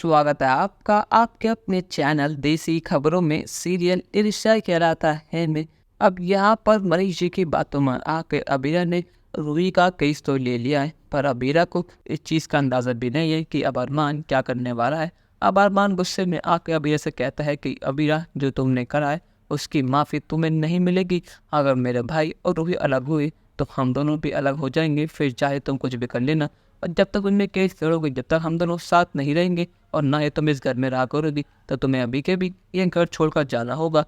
स्वागत है आपका आपके अपने चैनल देसी खबरों में। सीरियल इर्षा कहलाता है में अब यहाँ पर मनीष जी की बातों में आकर अबीरा ने रूही का केस तो ले लिया है, पर अबीरा को इस चीज़ का अंदाज़ा भी नहीं है कि अब अरमान क्या करने वाला है। अब अरमान गुस्से में आकर अबीरा से कहता है कि अबीरा, जो तुमने करा है उसकी माफ़ी तुम्हें नहीं मिलेगी। अगर मेरे भाई और रूही अलग हुए तो हम दोनों भी अलग हो जाएंगे, फिर चाहे तुम कुछ भी कर लेना। और जब तक उनमें केस लड़ोगे, जब तक हम दोनों साथ नहीं रहेंगे और ना ही तुम इस घर में रहा करोगी, तो तुम्हें अभी के भी ये घर छोड़कर जाना होगा।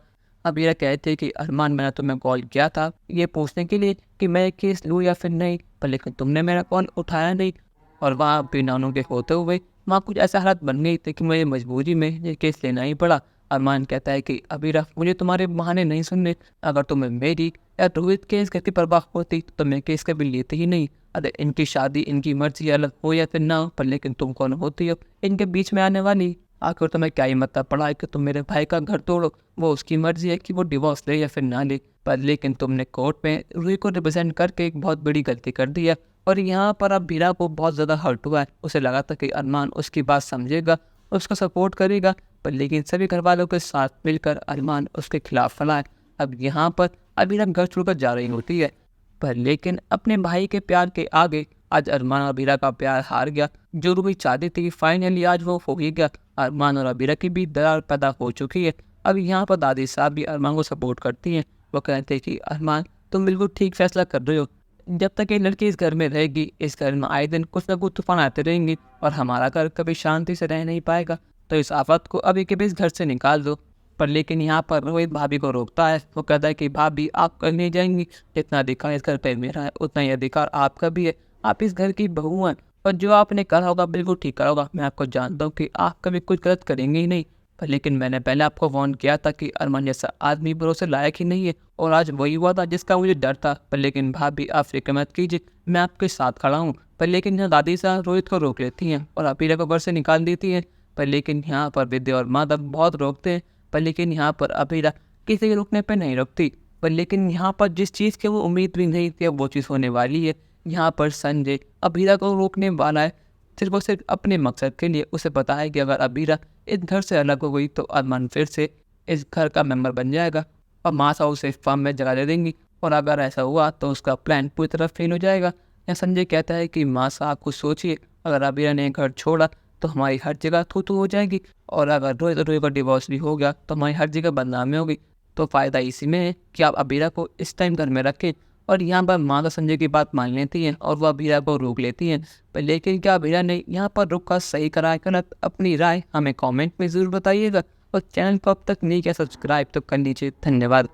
अब ये कहते कि अरमान, मैंने तुम्हें कॉल किया था ये पूछने के लिए कि मैं केस लूँ या फिर नहीं, पर लेकिन तुमने मेरा कॉल उठाया नहीं। और वहाँ बिनानों के होते हुए वहाँ कुछ ऐसा हालत बन गई थी कि मुझे मजबूरी में ये केस लेना ही पड़ा। अरमान कहता है कि अबीरा, मुझे तुम्हारे बहाने नहीं सुनने। अगर तुम्हें मेरी या रोहित के इस घर की परवाह होती तो मैं केस कभी लेते ही नहीं। अरे इनकी शादी, इनकी मर्जी अलग हो या फिर ना हो, पर लेकिन तुम कौन होती हो इनके बीच में आने वाली? आखिर तुम्हें क्या ही मतलब पड़ा है कि तुम मेरे भाई का घर तोड़ो? वो उसकी मर्जी है कि वो डिवोर्स ले या फिर ना ले, पर लेकिन तुमने कोर्ट में रूही को रिप्रेजेंट करके एक बहुत बड़ी गलती कर दी है। और यहाँ पर अब बीरा को बहुत ज़्यादा हर्ट हुआ है। उसे लगा था कि अरमान उसकी बात समझेगा, उसका सपोर्ट करेगा, पर लेकिन सभी घर वालों के साथ मिलकर अरमान उसके खिलाफ फैला है। अब यहाँ पर अबीरा घर छोड़कर जा रही होती है, पर लेकिन अपने भाई के प्यार के आगे आज अरमान और अबीरा का प्यार हार गया। जो रूही चाहती थी फाइनली आज वो हो ही गया। अरमान और अबीरा की भी दरार पैदा हो चुकी है। अब यहाँ पर दादी साहब भी अरमान को सपोर्ट करती हैं। वो कहते हैं कि अरमान, तुम बिल्कुल ठीक फैसला कर रहे हो। जब तक ये लड़की इस घर में रहेगी, इस घर में आए दिन कुछ न कुछ तूफान आते रहेंगे और हमारा घर कभी शांति से रह नहीं पाएगा। तो इस आफत को अभी के भी इस घर से निकाल दो। पर लेकिन यहाँ पर रोहित भाभी को रोकता है। वो कहता है कि भाभी, आप कर नहीं जाएंगी। जितना अधिकार इस घर पर मेरा है उतना ही अधिकार आपका भी है। आप इस घर की बहू हैं और जो आपने करा होगा बिल्कुल ठीक करा होगा। मैं आपको जानता हूँ कि आप कभी कुछ गलत करेंगे ही नहीं। पर लेकिन मैंने पहले आपको वार्न किया था कि अरमान जैसा आदमी भरोसे लायक ही नहीं है, और आज वही हुआ था जिसका मुझे डर था। पर लेकिन भाभी, आप फिक्र मत कीजिए, मैं आपके साथ खड़ा हूँ। पर लेकिन यहाँ दादी साहब रोहित को रोक लेती हैं और अबीरा को घर से निकाल देती हैं। पर लेकिन यहाँ पर विद्या और माधव बहुत रोकते हैं, पर लेकिन यहाँ पर अबीरा किसी के रुकने पर नहीं रुकती। पर लेकिन यहाँ पर जिस चीज़ की वो उम्मीद भी नहीं थी, अब वो चीज़ होने वाली है। यहाँ पर संजय अबीरा को रोकने वाला है, सिर्फ और सिर्फ अपने मकसद के लिए। उसे पता है कि अगर अबीरा इस घर से अलग हो गई तो अरमान फिर से इस घर का मेंबर बन जाएगा और माँ साहब उसे इस फार्म में जगह दे देंगी, और अगर ऐसा हुआ तो उसका प्लान पूरी तरह फेल हो जाएगा। या संजय कहता है कि माँ साहब कुछ सोचिए, अगर अबीरा ने घर छोड़ा तो हमारी हर जगह थू थू हो जाएगी, और अगर रोहित का डिवोर्स भी हो गया तो हमारी हर जगह बदनामी होगी। तो फ़ायदा इसी में है कि आप अबीरा को इस टाइम घर में रखें। और यहाँ पर माँ तो संजय की बात मान लेती हैं और वह अबीरा को रोक लेती हैं। पर लेकिन क्या अबीरा ने यहाँ पर रुक कर सही करा है गलत? अपनी राय हमें कमेंट में ज़रूर बताइएगा, और चैनल को अब तक नहीं किया सब्सक्राइब तो कर लीजिए। धन्यवाद।